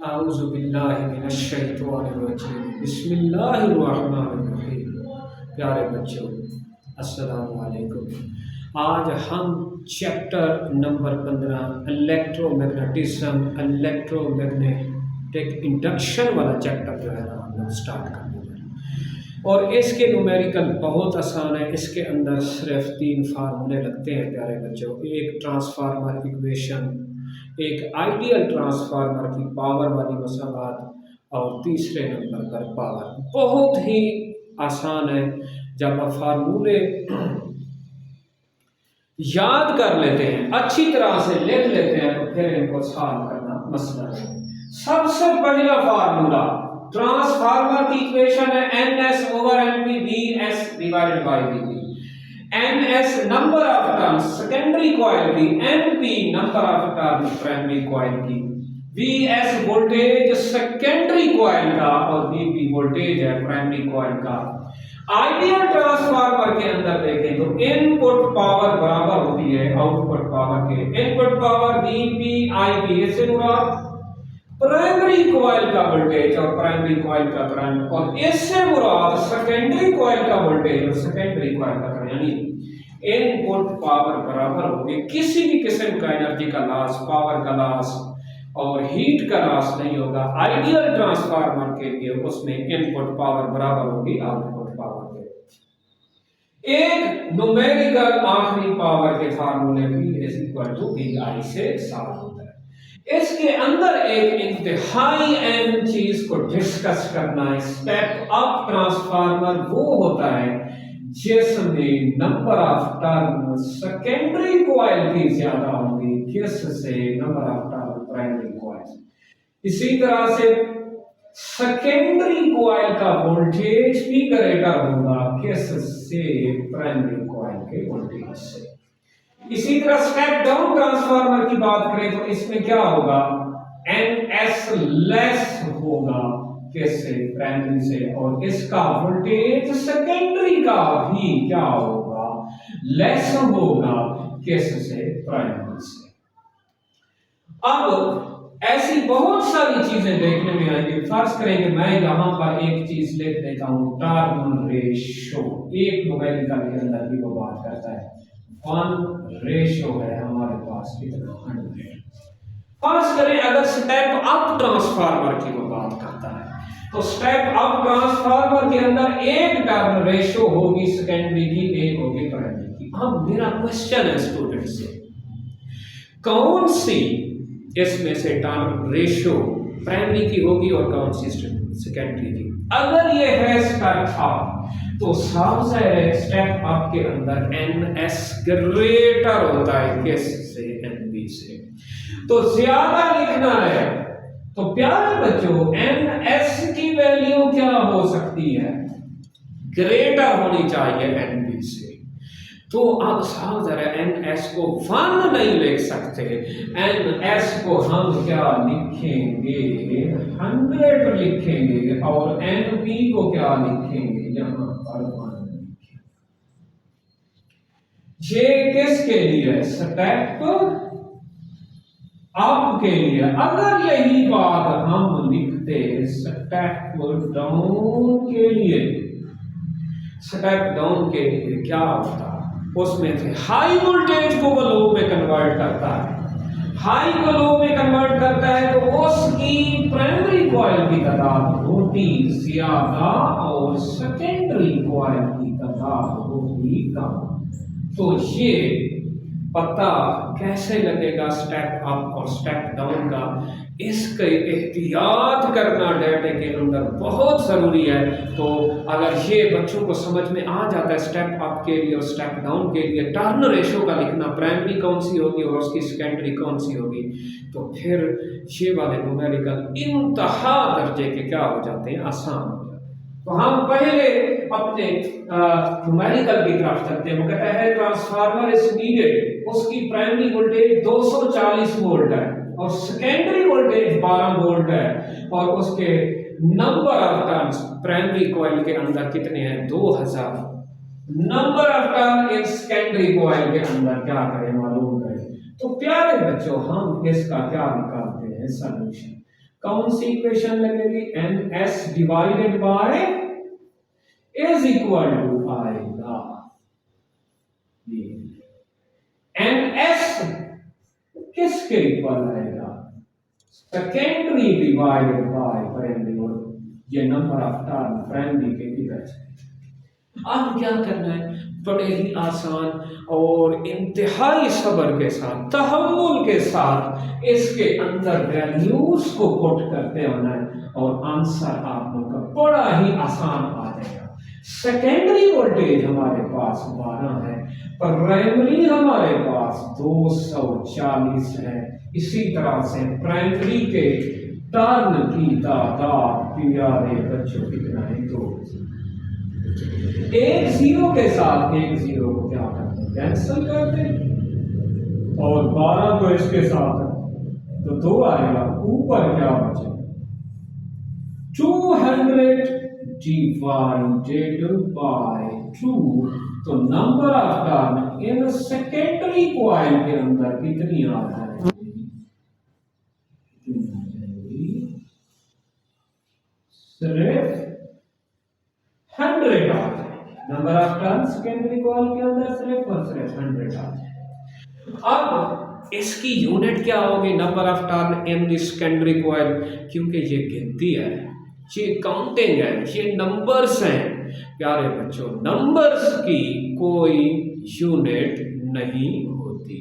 औज़ुबिल्लाहिमिनश्शैतानिर्रजीम बिस्मिल्लाहिर्रहमानिर्रहीम। प्यारे बच्चों, अस्सलामु अलैकुम। आज हम चैप्टर नंबर 15 इलेक्ट्रोमैग्नेटिक इंडक्शन वाला चैप्टर जो है ना हम लोग स्टार्ट करने हैं। और इसके न्यूमेरिकल बहुत आसान है। इसके अंदर सिर्फ 3 फार्मूले लगते हैं प्यारे बच्चों। एक ट्रांसफार्मर इक्वेशन, एक आइडियल ट्रांसफार्मर की पावर वाली मसालात, और तीसरे नंबर पर पावर। बहुत ही आसान है। जब आप फार्मूले याद कर लेते हैं, अच्छी तरह से लिख लेते हैं, तो फिर इनको सॉल्व करना मसला है। सबसे पहला फार्मूला ट्रांसफार्मर की इक्वेशन है NS/NP divided by VP। NS number of turns secondary coil की, NP number of turns primary coil की, VS वोल्टेज सेकेंडरी कॉइल का और VP वोल्टेज है प्राइमरी कॉइल का। आइडियल ट्रांसफार्मर के अंदर देखें तो इनपुट पावर बराबर होती है आउटपुट पावर के। इनपुट पावर VP/IP, इससे मुराद प्राइमरी कॉइल का वोल्टेज और प्राइमरी कॉइल का करंट, और इससे मुराद सेकेंडरी कॉइल का वोल्टेज और सेकेंडरी कॉइल का करंट। यानी इनपुट पावर बराबर होगी। किसी भी किस्म का एनर्जी का लॉस, पावर का लॉस और हीट का लॉस नहीं होगा। आइडियल ट्रांसफार्मर के लिए उसमें इनपुट पावर बराबर होगी आउटपुट पावर के। एक न्यूमेरिकल आखिरी पावर के फार्मूले P = VI से सॉल्व होता है। इसके अंदर एक इंतहाई अहम चीज को डिस्कस करना है। स्टेप अप ट्रांसफार्मर वो होता है जिसमें number of turn secondary coil की ज्यादा होगी किससे, number of turn primary coil. इसी तरह से सेकेंडरी कॉइल का वोल्टेज भी ग्रेटर होगा किससे, प्राइमरी कॉइल के वोल्टेज से। इसी तरह स्टेप डाउन ट्रांसफार्मर की बात करें तो इसमें क्या होगा, NS लेस होगा किससे, प्राइमरी से, और इसका वोल्टेज सेकेंडरी का भी क्या होगा, लेस होगा किससे, प्राइमरी से। अब ऐसी बहुत सारी चीजें देखने में आएंगी। फर्ज करेंगे मैं यहां पर एक चीज लिख देता हूं, टर्न रेशो। एक न्यूमेरिकल के अंदर भी वो बात करता है। 1 रेशो है हमारे पास कितना, 100। फर्ज करें अगर स्टेप अप ट्रांसफार्मर की वो बात करता है तो स्टेप अप ट्रांसफार्मर के अंदर एक टर्न रेशो होगी सेकेंडरी की, एक होगी प्राइमरी की। अब मेरा क्वेश्चन है स्टूडेंट से, कौन सी इसमें से टर्न रेशो प्राइमरी की होगी और कौन सी सेकेंडरी की? अगर ये है स्टेप अप तो साफ जाहिर है स्टेप अप के अंदर NS ग्रेटर होता है किससे, NP से। तो ज्यादा लिखना है तो प्यारे बच्चों NS की वैल्यू क्या हो सकती है, ग्रेटर होनी चाहिए NP से। तो अब साफ जरा NS को 1 नहीं लिख सकते, NS को हम क्या लिखेंगे, 100 लिखेंगे, और NP को क्या लिखेंगे, यहां पर 1 लिखेंगे। ये किसके लिए, स्टेप अप के लिए। अगर यही बात हम लिखते स्टेप डाउन के लिए, स्टेप डाउन के लिए क्या होता, उसमें से हाई वोल्टेज को वो लो में कन्वर्ट करता है। हाई को लो में कन्वर्ट करता है तो उसकी प्राइमरी कॉइल की तादाद होती ज्यादा और सेकेंडरी कॉइल की तादाद होती कम। तो ये पता कैसे लगेगा स्टेप अप और स्टेप डाउन का, इसके एहतियात करना डाटे के अंदर बहुत जरूरी है। तो अगर ये बच्चों को समझ में आ जाता है स्टेप अप के लिए और स्टेप डाउन के लिए टर्न रेशो का लिखना, प्राइमरी कौन सी होगी और उसकी सेकेंडरी कौन सी होगी, तो फिर ये वाले न्यूमेरिकल इंतहा दर्जे के क्या हो जाते हैं, आसान हो जाते हैं। तो हम पहले अपने न्यूमेरिकल की तरफ चलते हैं। वो कहता है ट्रांसफार्मर इज नीडेड, उसकी प्राइमरी वोल्टेज 240 वोल्ट है और सेकेंडरी वोल्टेज 12 वोल्ट है, और उसके number of turns primary coil के अंदर कितने हैं, 2000। Number of turn in secondary coil के अंदर क्या करें, मालूम करें। तो प्यारे बच्चों हम इसका क्या निकालते हैं, सॉल्यूशन। कौन सी इक्वेशन लगेगी? N S divided by is equal to आएगा एन एस किसके इक्वल आएगा? सेकेंडरी डिवाइडेड बाय प्राइमरी, और ये नंबर ऑफ टर्म प्राइमरी के इधर से। अब क्या करना है? बड़े ही आसान और इंतहाई सब्र के साथ, तहम्मुल के साथ इसके अंदर वैल्यूज को पुट करते होना है और आंसर आप लोग का बड़ा ही आसान आ जाएगा। सेकेंडरी वोल्टेज हमारे पास 12 है, प्राइमरी हमारे पास 240 है। इसी तरह से प्राइमरी के टर्न की तादाद प्यारे बच्चों कितना है? 2। एक जीरो के साथ एक जीरो को क्या करते हैं? कैंसिल करते हैं, और 12 को इसके साथ तो 2 आएगा, ऊपर क्या बचे? 200 डिवाइडेड बाय 2। तो number of turn in secondary coil के अंदर कितनी आ जाएगी? सिर्फ 100 आ जाएगी। Number of turn secondary coil के अंदर सिर्फ और सिर्फ 100 आ जाएगी। अब इसकी यूनिट क्या होगी? Number of turn in the secondary coil, क्योंकि ये गिनती है, ये काउंटिंग है, ये नंबर्स हैं प्यारे बच्चों। नंबर्स की कोई यूनिट नहीं होती।